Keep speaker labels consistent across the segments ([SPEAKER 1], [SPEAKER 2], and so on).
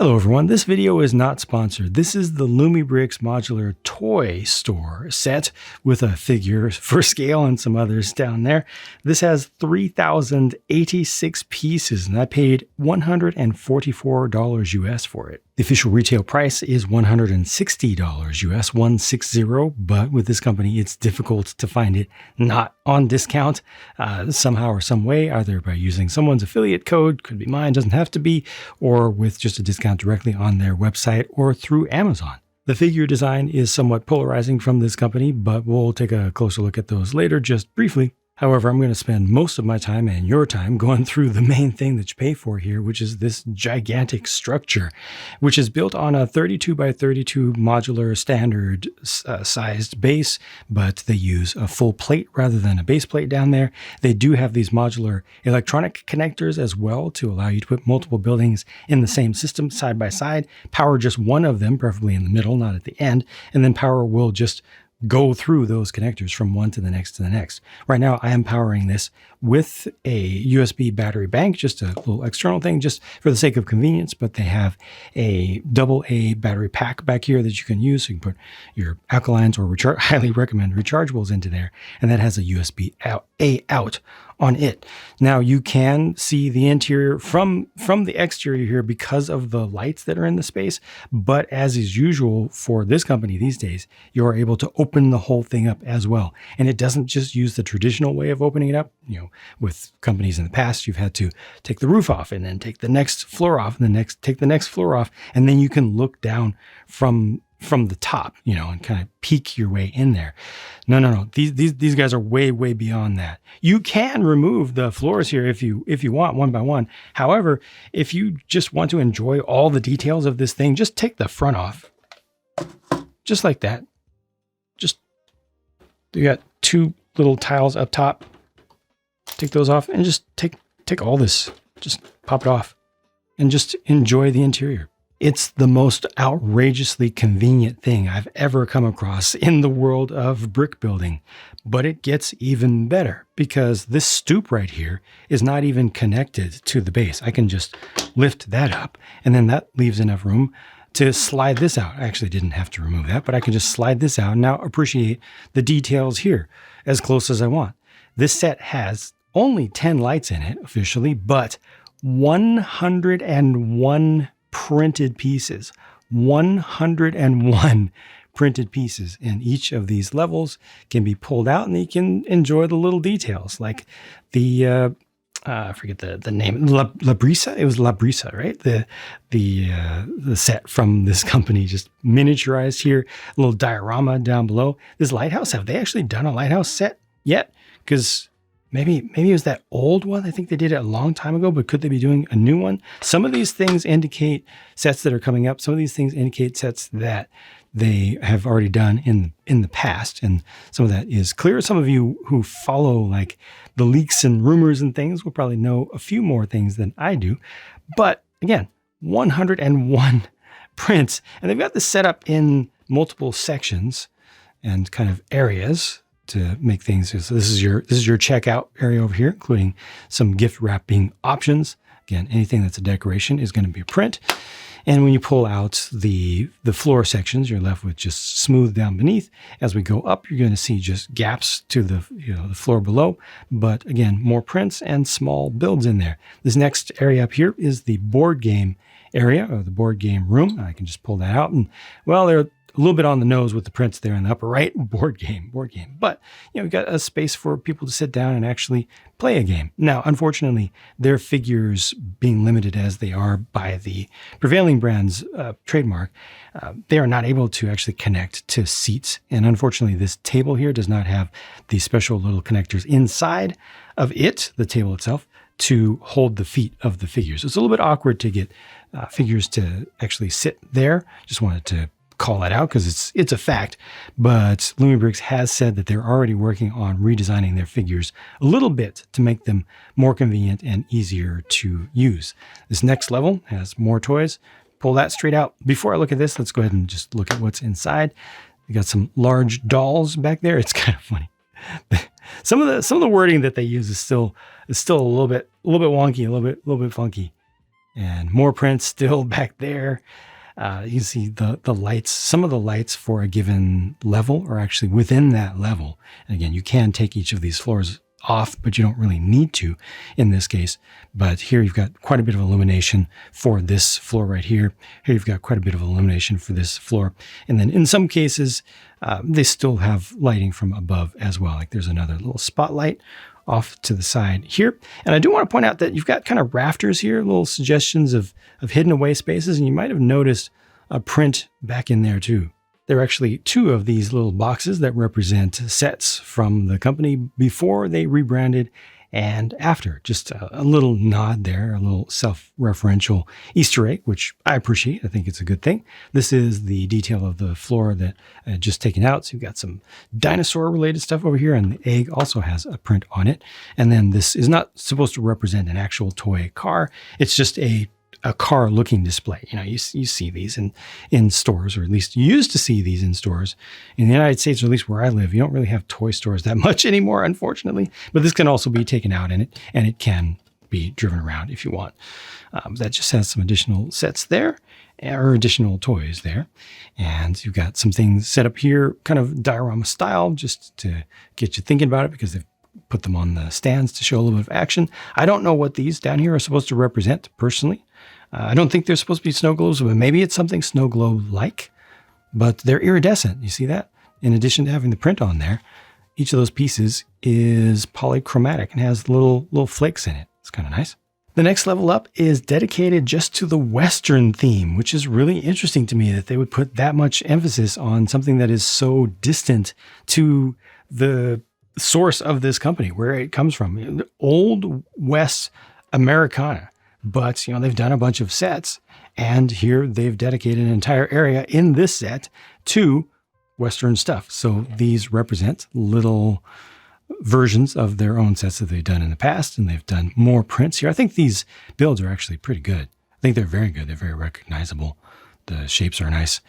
[SPEAKER 1] Hello everyone, this video is not sponsored. This is the Lumibricks Modular Toy Store set with a figure for scale and some others down there. This has 3,086 pieces and I paid $144 US for it. The official retail price is $160 US, 160, but with this company it's difficult to find it not on discount somehow or some way, either by using someone's affiliate code, could be mine, doesn't have to be, or with just a discount directly on their website or through Amazon. The figure design is somewhat polarizing from this company, but we'll take a closer look at those later just briefly. However, I'm going to spend most of my time and your time going through the main thing that you pay for here, which is this gigantic structure, which is built on a 32 by 32 modular standard sized base, but they use a full plate rather than a base plate down there. They do have these modular electronic connectors as well to allow you to put multiple buildings in the same system side by side, power just one of them, preferably in the middle, not at the end, and then power will just go through those connectors from one to the next to the next. Right now, I am powering this with a USB battery bank, just a little external thing, just for the sake of convenience, but they have a AA battery pack back here that you can use. So you can put your alkalines or highly recommend rechargeables into there, and that has a USB out on it. Now you can see the interior from the exterior here because of the lights that are in the space, but as is usual for this company these days, you're able to open the whole thing up as well. And it doesn't just use the traditional way of opening it up. You know, with companies in the past, you've had to take the roof off and then take the next floor off and take the next floor off, and then you can look down from the top, you know, and kind of peek your way in there. No. These guys are way beyond that. You can remove the floors here if you want, one by one. However, if you just want to enjoy all the details of this thing, just take the front off, just like that. Just, you got two little tiles up top. Take those off and just take all this, just pop it off and just enjoy the interior. It's the most outrageously convenient thing I've ever come across in the world of brick building, but it gets even better because this stoop right here is not even connected to the base. I can just lift that up and then that leaves enough room to slide this out. I actually didn't have to remove that, but I can just slide this out and now appreciate the details here as close as I want. This set has only 10 lights in it officially, but 101 printed pieces, 101 printed pieces, and each of these levels can be pulled out and you can enjoy the little details like the I forget the name, La Brisa. It was La Brisa, right? The set from this company, just miniaturized here, a little diorama down below. This lighthouse, have they actually done a lighthouse set yet? Because maybe it was that old one. I think they did it a long time ago, but could they be doing a new one? Some of these things indicate sets that are coming up. Some of these things indicate sets that they have already done in the past. And some of that is clear. Some of you who follow like the leaks and rumors and things will probably know a few more things than I do. But again, 101 prints, and they've got this set up in multiple sections and kind of areas to make things. So this is your checkout area over here, including some gift wrapping options. Again, anything that's a decoration is going to be a print. And when you pull out the floor sections, you're left with just smooth down beneath. As we go up, you're going to see just gaps to the floor below. But again, more prints and small builds in there. This next area up here is the board game area, or the board game room. I can just pull that out, and well, they're a little bit on the nose with the prints there in the upper right. Board game. But, you know, we've got a space for people to sit down and actually play a game. Now, unfortunately, their figures being limited as they are by the prevailing brand's trademark, they are not able to actually connect to seats. And unfortunately, this table here does not have the special little connectors inside of it, the table itself, to hold the feet of the figures. It's a little bit awkward to get figures to actually sit there. Just wanted to call that out because it's a fact, but Lumibricks has said that they're already working on redesigning their figures a little bit to make them more convenient and easier to use. This next level has more toys. Pull that straight out. Before I look at this, let's go ahead and just look at what's inside. We got some large dolls back there. It's kind of funny. Some of the wording that they use is still a little bit wonky, a little bit funky. And more prints still back there. You can see the lights. Some of the lights for a given level are actually within that level. And again, you can take each of these floors off, but you don't really need to in this case. But here you've got quite a bit of illumination for this floor right here. Here you've got quite a bit of illumination for this floor. And then in some cases, they still have lighting from above as well. Like there's another little spotlight off to the side here. And I do want to point out that you've got kind of rafters here, little suggestions of hidden away spaces. And you might have noticed a print back in there too. There are actually two of these little boxes that represent sets from the company before they rebranded and after. Just a little nod there, a little self-referential Easter egg, which I appreciate. I think it's a good thing. This is the detail of the floor that I had just taken out. So you've got some dinosaur-related stuff over here, and the egg also has a print on it. And then this is not supposed to represent an actual toy car. It's just a car looking display. You know, you see these in stores, or at least you used to see these in stores. In the United States, or at least where I live, you don't really have toy stores that much anymore, unfortunately. But this can also be taken out in it, and it can be driven around if you want. That just has some additional sets there, or additional toys there. And you've got some things set up here, kind of diorama style, just to get you thinking about it, because they've put them on the stands to show a little bit of action. I don't know what these down here are supposed to represent personally. I don't think they're supposed to be snow globes, but maybe it's something snow globe-like. But they're iridescent. You see that? In addition to having the print on there, each of those pieces is polychromatic and has little flakes in it. It's kind of nice. The next level up is dedicated just to the Western theme, which is really interesting to me that they would put that much emphasis on something that is so distant to the source of this company, where it comes from. The Old West Americana. But, you know, they've done a bunch of sets, and here they've dedicated an entire area in this set to Western stuff. So these represent little versions of their own sets that they've done in the past, and they've done more prints here. I think these builds are actually pretty good. I think they're very good. They're very recognizable. The shapes are nice.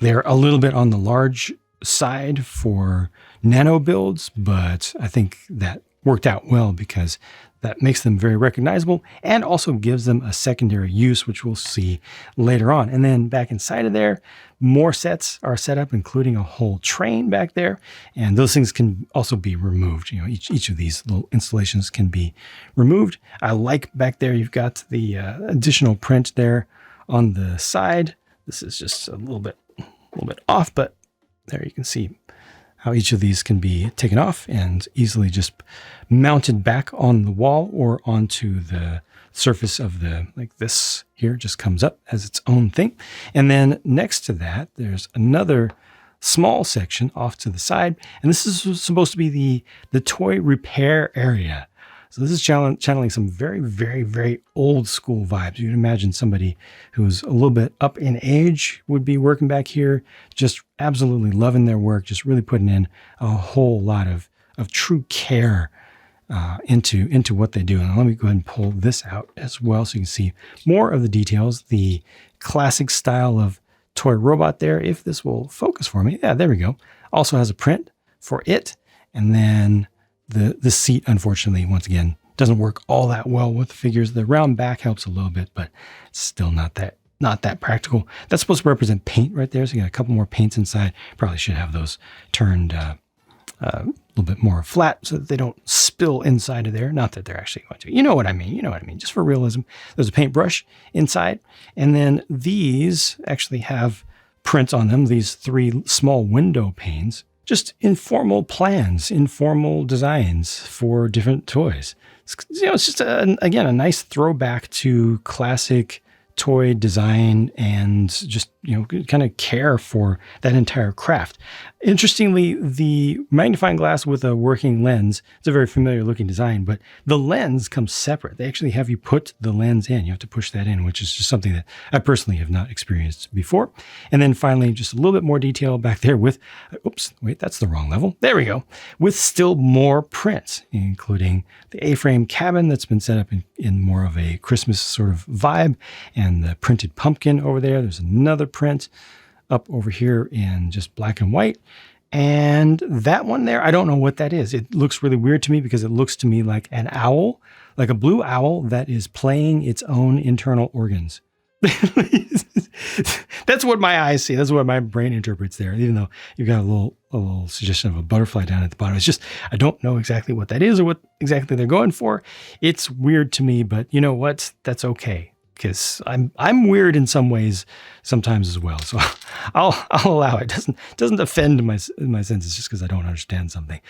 [SPEAKER 1] They're a little bit on the large side for nano builds, but I think that worked out well because that makes them very recognizable and also gives them a secondary use, which we'll see later on. And then back inside of there, more sets are set up, including a whole train back there. And those things can also be removed. You know, each of these little installations can be removed. I like back there, you've got the additional print there on the side. This is just a little bit off, but there you can see how each of these can be taken off and easily just mounted back on the wall or onto the surface of like this here just comes up as its own thing. And then next to that, there's another small section off to the side. And this is supposed to be the toy repair area. So this is channeling some very, very, very old school vibes. You'd imagine somebody who's a little bit up in age would be working back here, just absolutely loving their work, just really putting in a whole lot of true care into what they do. And let me go ahead and pull this out as well so you can see more of the details. The classic style of toy robot there, if this will focus for me. Yeah, there we go. Also has a print for it. And then the seat, unfortunately, once again, doesn't work all that well with the figures. The round back helps a little bit, but it's still not that practical. That's supposed to represent paint right there. So you got a couple more paints inside. Probably should have those turned a little bit more flat so that they don't spill inside of there. Not that they're actually going to. You know what I mean. Just for realism. There's a paintbrush inside. And then these actually have prints on them. These 3 small window panes. Just informal plans, informal designs for different toys. It's just, again, a nice throwback to classic toy design and just, kind of care for that entire craft. Interestingly, the magnifying glass with a working lens, it's a very familiar looking design, but the lens comes separate. They actually have you put the lens in. You have to push that in, which is just something that I personally have not experienced before. And then finally, just a little bit more detail back there with, oops, wait, that's the wrong level. There we go. With still more prints, including the A-frame cabin that's been set up in more of a Christmas sort of vibe, and the printed pumpkin over there. There's another print up over here in just black and white. And that one there, I don't know what that is. It looks really weird to me because it looks to me like an owl, like a blue owl that is playing its own internal organs. That's what my eyes see. That's what my brain interprets there. Even though you've got a little suggestion of a butterfly down at the bottom. It's just, I don't know exactly what that is or what exactly they're going for. It's weird to me, but you know what? That's okay. Because I'm weird in some ways sometimes as well. So I'll allow it. It doesn't offend my senses just because I don't understand something.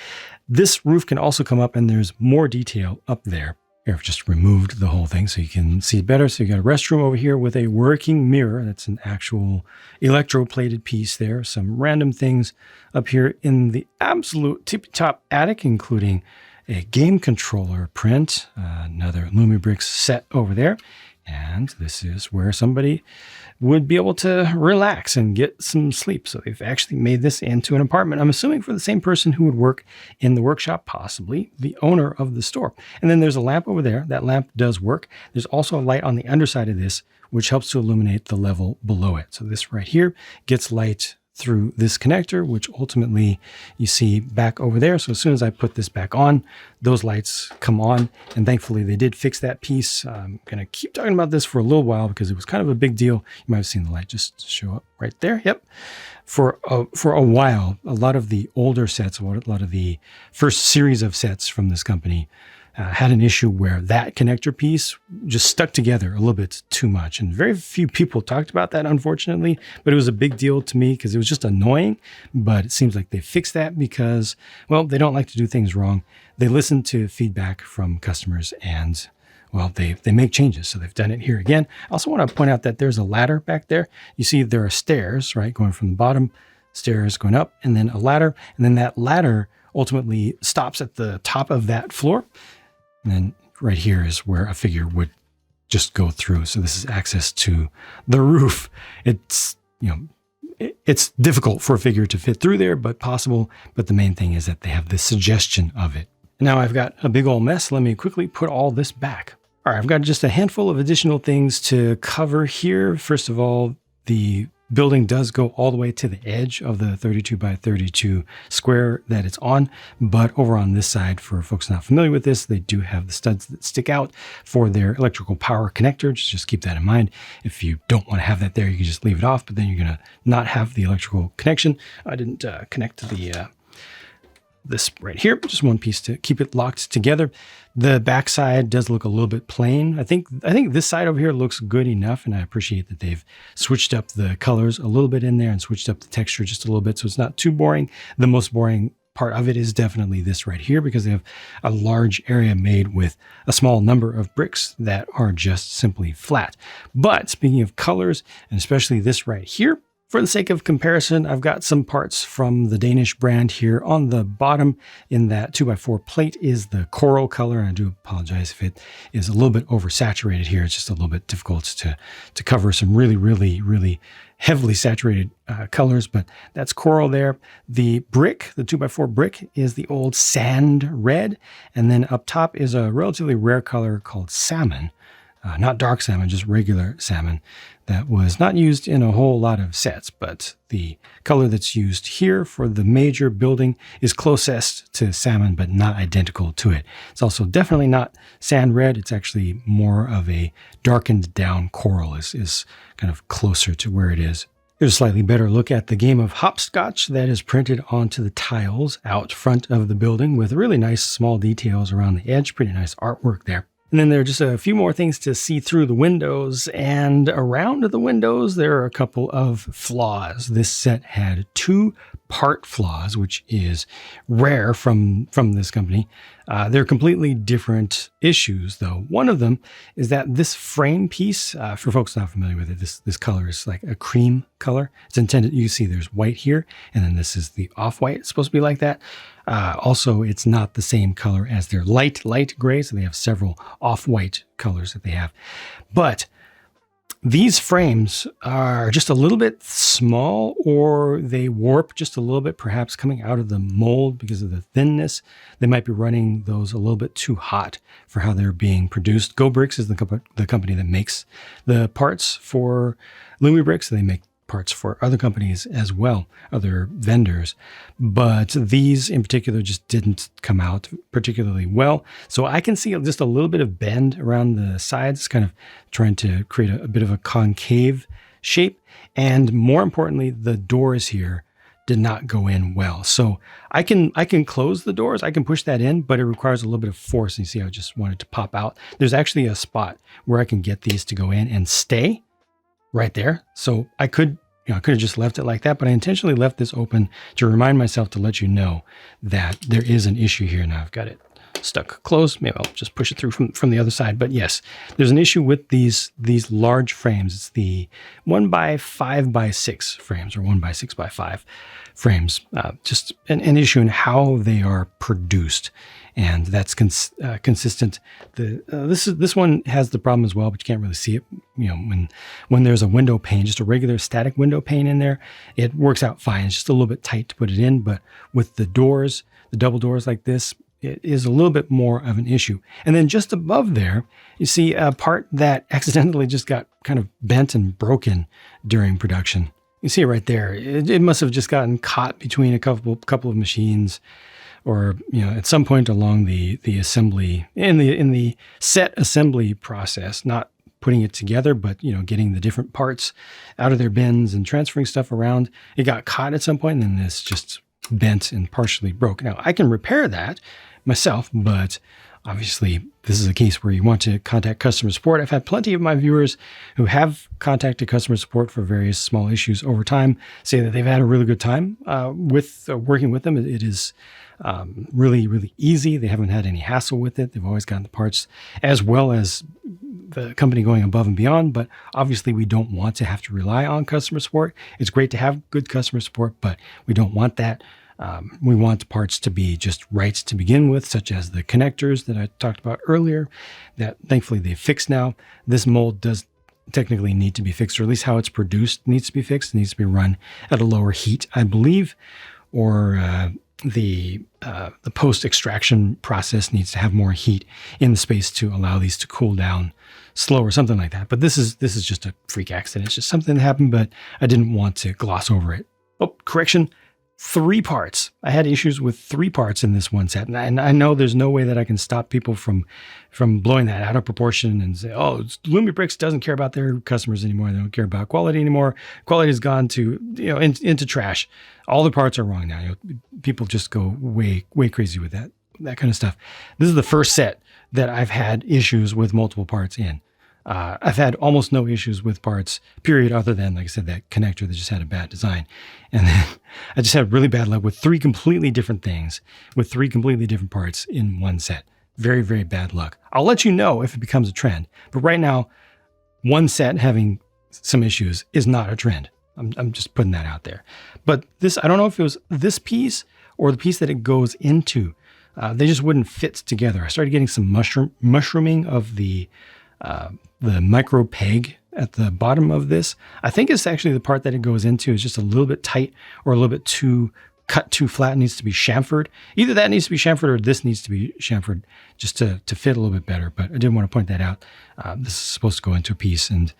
[SPEAKER 1] This roof can also come up and there's more detail up there. Here, I've just removed the whole thing so you can see it better. So you got a restroom over here with a working mirror. That's an actual electroplated piece there. Some random things up here in the absolute tippy-top attic, including a game controller print, another Lumibricks set over there. And this is where somebody would be able to relax and get some sleep. So they've actually made this into an apartment. I'm assuming for the same person who would work in the workshop, possibly the owner of the store. And then there's a lamp over there. That lamp does work. There's also a light on the underside of this, which helps to illuminate the level below it. So this right here gets light through this connector, which ultimately you see back over there. So as soon as I put this back on, those lights come on. And thankfully they did fix that piece. I'm going to keep talking about this for a little while because it was kind of a big deal. You might have seen the light just show up right there. Yep. For a while, a lot of the older sets, a lot of the first series of sets from this company had an issue where that connector piece just stuck together a little bit too much. And very few people talked about that, unfortunately, but it was a big deal to me because it was just annoying. But it seems like they fixed that because, well, they don't like to do things wrong. They listen to feedback from customers and, well, they make changes. So they've done it here again. I also want to point out that there's a ladder back there. You see there are stairs, right, going from the bottom, stairs going up, and then a ladder. And then that ladder ultimately stops at the top of that floor. And then right here is where a figure would just go through. So this is access to the roof. It's, it's difficult for a figure to fit through there, but possible. But the main thing is that they have this suggestion of it. Now I've got a big old mess. Let me quickly put all this back. All right, I've got just a handful of additional things to cover here. First of all, the building does go all the way to the edge of the 32 by 32 square that it's on. But over on this side, for folks not familiar with this, they do have the studs that stick out for their electrical power connector. Just keep that in mind. If you don't want to have that there, you can just leave it off, but then you're going to not have the electrical connection. I didn't connect to the this right here, just one piece to keep it locked together. The back side does look a little bit plain. I think this side over here looks good enough, and I appreciate that they've switched up the colors a little bit in there and switched up the texture just a little bit so it's not too boring. The most boring part of it is definitely this right here because they have a large area made with a small number of bricks that are just simply flat. But speaking of colors, and especially this right here, for the sake of comparison, I've got some parts from the Danish brand here. On the bottom in that 2x4 plate is the coral color. And I do apologize if it is a little bit oversaturated here. It's just a little bit difficult to cover some really, really, really heavily saturated colors, but that's coral there. The brick, the 2x4 brick, is the old sand red. And then up top is a relatively rare color called salmon. Not dark salmon, just regular salmon that was not used in a whole lot of sets, but the color that's used here for the major building is closest to salmon, but not identical to it. It's also definitely not sand red. It's actually more of a darkened down coral is kind of closer to where it is. Here's a slightly better look at the game of hopscotch that is printed onto the tiles out front of the building with really nice small details around the edge. Pretty nice artwork there. And then there are just a few more things to see through the windows, and around the windows, there are a couple of flaws. This set had 2 part flaws, which is rare from this company. They're completely different issues, though. One of them is that this frame piece, for folks not familiar with it, this color is like a cream color. It's intended, you see there's white here, and then this is the off-white. It's supposed to be like that. Also, it's not the same color as their light gray, so they have several off-white colors that they have. But these frames are just a little bit small, or they warp just a little bit, perhaps coming out of the mold because of the thinness. They might be running those a little bit too hot for how they're being produced. Go Bricks is the company that makes the parts for Lumibricks. They make parts for other companies as well, other vendors. But these in particular just didn't come out particularly well. So I can see just a little bit of bend around the sides, kind of trying to create a bit of a concave shape. And more importantly, the doors here did not go in well. So I can close the doors, I can push that in, but it requires a little bit of force. And you see, I just wanted to pop out. There's actually a spot where I can get these to go in and stay right there. So I could have just left it like that, but I intentionally left this open to remind myself to let you know that there is an issue here. Now I've got it stuck closed. Maybe I'll just push it through from the other side. But yes, there's an issue with these large frames. It's the 1x5x6 frames, or 1x6x5 frames. Just an issue in how they are produced, and that's consistent. This one has the problem as well, but you can't really see it. When there's a window pane, just a regular static window pane in there, it works out fine. It's just a little bit tight to put it in, but with the doors, the double doors like this, it is a little bit more of an issue. And then just above there, you see a part that accidentally just got kind of bent and broken during production. You see it right there. It must have just gotten caught between a couple of machines, or at some point along the assembly, in the set assembly process, not putting it together, but getting the different parts out of their bins and transferring stuff around. It got caught at some point, and then this just bent and partially broke. Now I can repair that myself, but obviously this is a case where you want to contact customer support. I've had plenty of my viewers who have contacted customer support for various small issues over time say that they've had a really good time with working with them. It is really, really easy. They haven't had any hassle with it. They've always gotten the parts, as well as the company going above and beyond. But obviously we don't want to have to rely on customer support. It's great to have good customer support, but we don't want that. We want parts to be just right to begin with, such as the connectors that I talked about earlier, that thankfully they've fixed now. This mold does technically need to be fixed, or at least how it's produced needs to be fixed. It needs to be run at a lower heat, I believe, or the post-extraction process needs to have more heat in the space to allow these to cool down slower, something like that. But this is just a freak accident. It's just something that happened, but I didn't want to gloss over it. Oh, correction. 3 parts. I had issues with 3 parts in this one set. And I know there's no way that I can stop people from blowing that out of proportion and say, oh, Lumibricks doesn't care about their customers anymore. They don't care about quality anymore. Quality has gone to, into trash. All the parts are wrong now. People just go way, way crazy with that kind of stuff. This is the first set that I've had issues with multiple parts in. I've had almost no issues with parts, period, other than, like I said, that connector that just had a bad design. And then I just had really bad luck with 3 completely different things, with 3 completely different parts in one set. Very, very bad luck. I'll let you know if it becomes a trend. But right now, one set having some issues is not a trend. I'm just putting that out there. But this, I don't know if it was this piece or the piece that it goes into. They just wouldn't fit together. I started getting some mushrooming of the micro peg at the bottom of this. I think it's actually the part that it goes into is just a little bit tight or a little bit cut too flat. It needs to be chamfered. Either that needs to be chamfered or this needs to be chamfered just to fit a little bit better. But I did want to point that out. This is supposed to go into a piece, and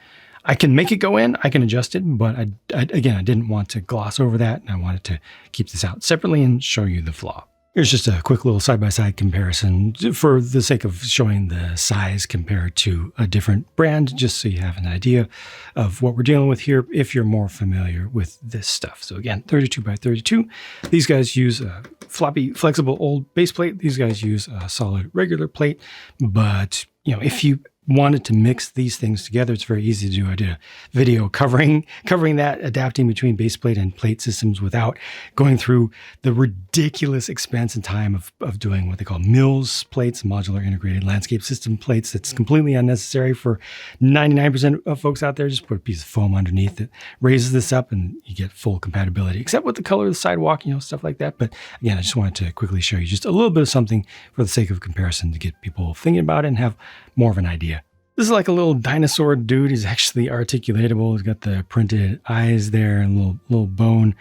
[SPEAKER 1] I can make it go in. I can adjust it, but I didn't want to gloss over that, and I wanted to keep this out separately and show you the flaw. Here's just a quick little side-by-side comparison for the sake of showing the size compared to a different brand, just so you have an idea of what we're dealing with here if you're more familiar with this stuff. So again, 32 by 32. These guys use a floppy, flexible old base plate. These guys use a solid regular plate. But if you wanted to mix these things together, it's very easy to do. I did a video covering that, adapting between base plate and plate systems without going through the ridiculous expense and time of doing what they call MILS plates, modular integrated landscape system plates. That's completely unnecessary for 99% of folks out there. Just put a piece of foam underneath that raises this up and you get full compatibility, except with the color of the sidewalk, stuff like that. But again, I just wanted to quickly show you just a little bit of something for the sake of comparison to get people thinking about it and have more of an idea. This is like a little dinosaur dude. He's actually articulatable. He's got the printed eyes there and a little bone.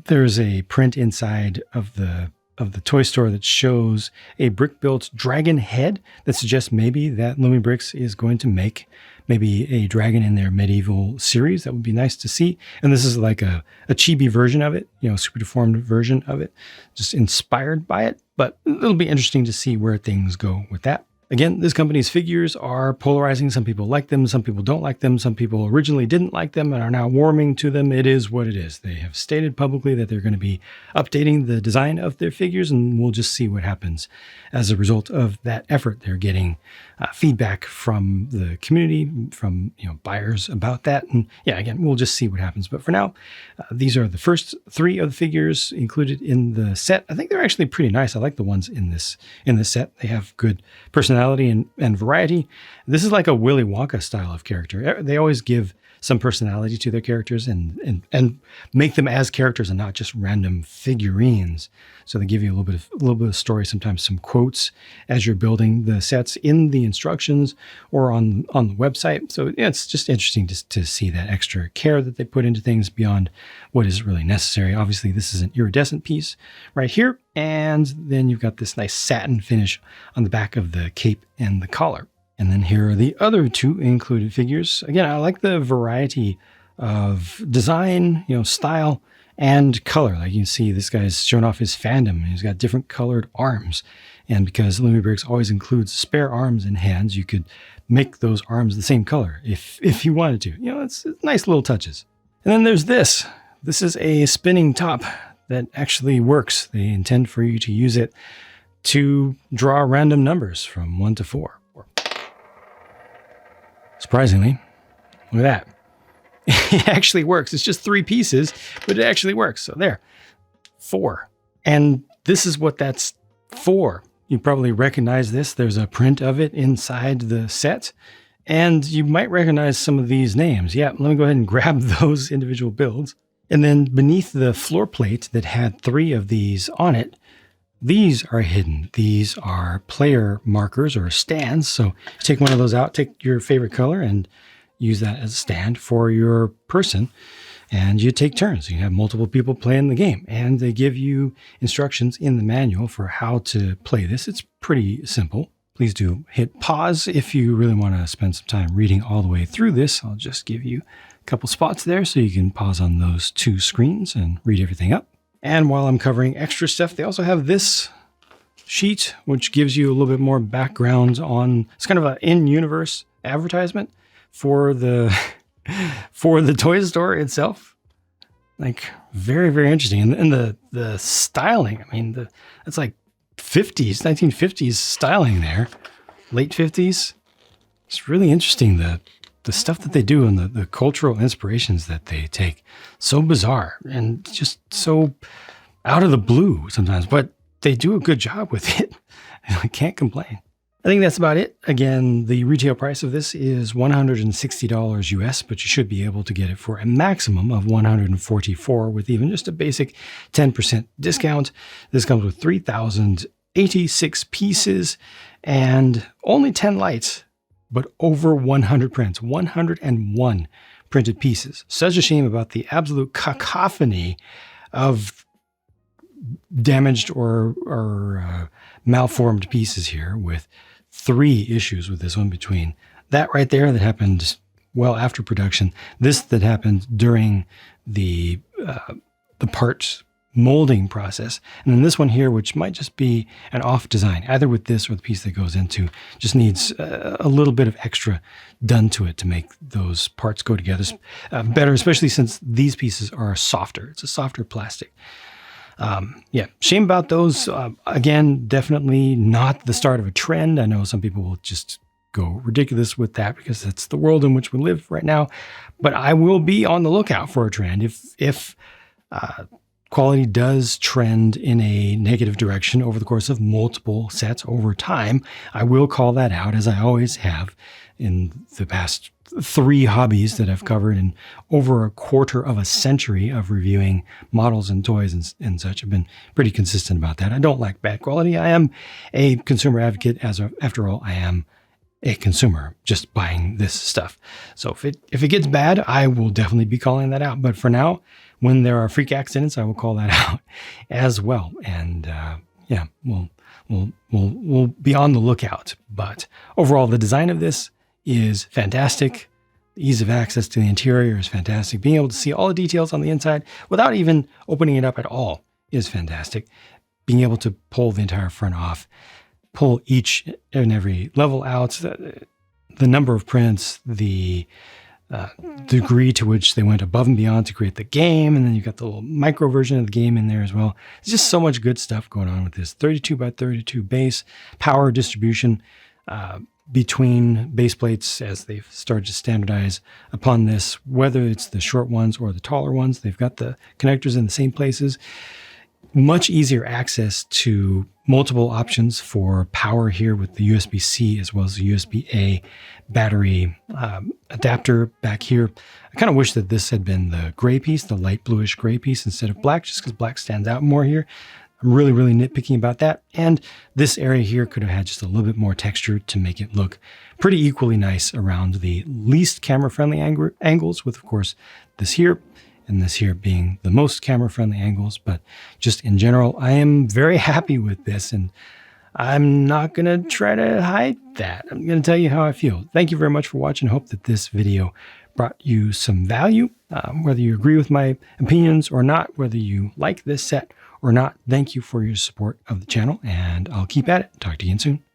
[SPEAKER 1] There's a print inside of the of the toy store that shows a brick-built dragon head that suggests maybe that Lumibricks is going to make maybe a dragon in their medieval series. That would be nice to see. And this is like a chibi version of it, super deformed version of it, just inspired by it. But it'll be interesting to see where things go with that. Again, this company's figures are polarizing. Some people like them, some people don't like them. Some people originally didn't like them and are now warming to them. It is what it is. They have stated publicly that they're going to be updating the design of their figures, and we'll just see what happens as a result of that effort. They're getting feedback from the community, from buyers about that. And yeah, again, we'll just see what happens. But for now, these are the first 3 of the figures included in the set. I think they're actually pretty nice. I like the ones in this set. They have good personality and variety. This is like a Willy Wonka style of character. They always give some personality to their characters and make them as characters and not just random figurines. So they give you a little bit of story, sometimes some quotes as you're building the sets in the instructions or on the website. So yeah, it's just interesting to see that extra care that they put into things beyond what is really necessary. Obviously, this is an iridescent piece right here. And then you've got this nice satin finish on the back of the cape and the collar. And then here are the other 2 included figures. Again, I like the variety of design, style and color. Like you can see, this guy's showing off his fandom. He's got different colored arms. And because Lumibricks always includes spare arms and hands, you could make those arms the same color if you wanted to. It's nice little touches. And then there's this. This is a spinning top that actually works. They intend for you to use it to draw random numbers from 1 to 4. Surprisingly, look at that. It actually works. It's just 3 pieces, but it actually works. So there, 4. And this is what that's for. You probably recognize this. There's a print of it inside the set. And you might recognize some of these names. Yeah, let me go ahead and grab those individual builds. And then beneath the floor plate that had 3 of these on it, these are hidden. These are player markers or stands. So take one of those out, take your favorite color and use that as a stand for your person. And you take turns. You have multiple people playing the game. And they give you instructions in the manual for how to play this. It's pretty simple. Please do hit pause if you really want to spend some time reading all the way through this. I'll just give you a couple spots there so you can pause on those 2 screens and read everything up. And while I'm covering extra stuff, they also have this sheet, which gives you a little bit more background on, it's kind of an in-universe advertisement for the toy store itself. Like very, very interesting. And the styling, I mean, it's like 50s, 1950s styling there, late 50s. It's really interesting. The stuff that they do and the cultural inspirations that they take. So bizarre and just so out of the blue sometimes, but they do a good job with it. I can't complain. I think that's about it. Again, the retail price of this is $160 US, but you should be able to get it for a maximum of $144 with even just a basic 10% discount. This comes with 3,086 pieces and only 10 lights, but over 100 prints, 101 printed pieces. Such a shame about the absolute cacophony of damaged or malformed pieces here, with 3 issues with this one, between that right there that happened well after production, this that happened during the part molding process, and then this one here, which might just be an off design, either with this or the piece that goes into, just needs a little bit of extra done to it to make those parts go together better, especially since these pieces are softer. It's a softer plastic. Yeah, shame about those. Again, definitely not the start of a trend. I know some people will just go ridiculous with that because that's the world in which we live right now, but I will be on the lookout for a trend. If quality does trend in a negative direction over the course of multiple sets over time, I will call that out, as I always have in the past 3 hobbies that I've covered in over a quarter of a century of reviewing models and toys and such. I've been pretty consistent about that. I don't like bad quality. I am a consumer advocate. After all, I am a consumer just buying this stuff. So if it gets bad, I will definitely be calling that out. But for now, when there are freak accidents, I will call that out as well. And yeah, we'll be on the lookout. But overall, the design of this is fantastic. The ease of access to the interior is fantastic. Being able to see all the details on the inside without even opening it up at all is fantastic. Being able to pull the entire front off, pull each and every level out, the number of prints, the degree to which they went above and beyond to create the game. And then you've got the little micro version of the game in there as well. There's just so much good stuff going on with this 32 by 32 base, power distribution between base plates as they've started to standardize upon this, whether it's the short ones or the taller ones. They've got the connectors in the same places. Much easier access to multiple options for power here with the USB-C as well as the USB-A battery adapter back here. I kind of wish that this had been the gray piece, the light bluish gray piece instead of black, just because black stands out more here. I'm really, really nitpicking about that. And this area here could have had just a little bit more texture to make it look pretty equally nice around the least camera-friendly angles, with, of course, this here and this here being the most camera-friendly angles. But just in general, I am very happy with this, and I'm not going to try to hide that. I'm going to tell you how I feel. Thank you very much for watching. Hope that this video brought you some value, whether you agree with my opinions or not, whether you like this set or not. Thank you for your support of the channel, and I'll keep at it. Talk to you again soon.